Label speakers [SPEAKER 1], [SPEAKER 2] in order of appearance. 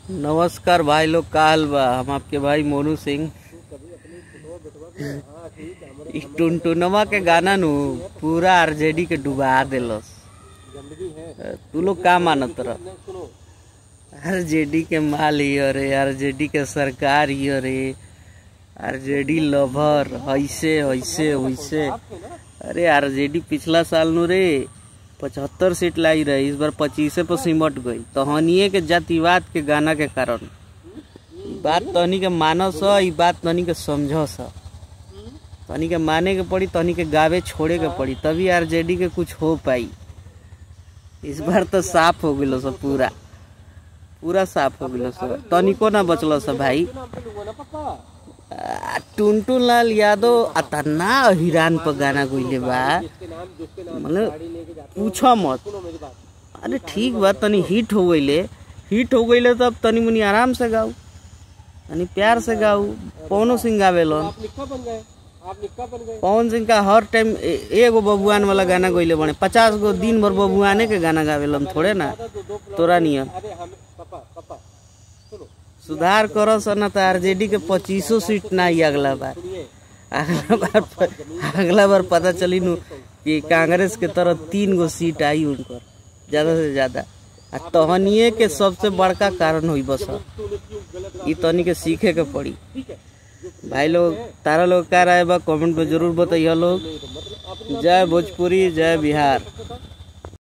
[SPEAKER 1] नमस्कार भाई लोग, का हाल बा। हम आपके भाई मोनू सिंह। टुनटुनमा के गाना नु पूरा आरजेडी के डुबा दिलस। तू लोग का मानत रह? आरजेडी के माल ही रे, आरजेडी के सरकार ही रे, आरजेडी लवर ऐसे ऐसे वैसे। अरे आरजेडी पिछला साल नु रे 75 सीट लाई रही, इस बार 25 पर सिमट गई। तहनिए के जातिवाद के गाना के कारण बात तहनी के मानस, बात तहनी के समझस। तहनी के माने के पड़ी, तहनी के गावे छोड़े के पड़ी, तभी आरजेडी के कुछ हो पाई। इस बार तो साफ हो गलो सब, पूरा पूरा साफ हो गलो सब, तनिको ना बचलो सब भाई। टुनटुन लाल यादव अतना हिरान पर गाना गईले बा, मतलब पूछो मत। अरे ठीक बा, तनी हिट हो गईले तो अब तनी मुनी आराम से गाऊ, तनी प्यार से गाऊ। पवन सिंह गावेलन, पवन सिंह का हर टाइम एगो बबुआन वाला गाना गईले बने, 50 गो दिन भर बबुआने के गाना गावेलन, थोड़े ना तोरा नियम। सुधार करो सना तो आरजेडी के 25 सीट ना ही अगला बार पता चली नु कि कांग्रेस के तरफ 3 गो सीट आई उनकर, ज्यादा से ज्यादा। तहनिए के सबसे बड़का कारण हुई बस, ये तहनी के सीखे के पड़ी। भाई लोग, तारा लोग क्या राय बा कमेंट में जरूर बताइए लोग। जय भोजपुरी, जय बिहार।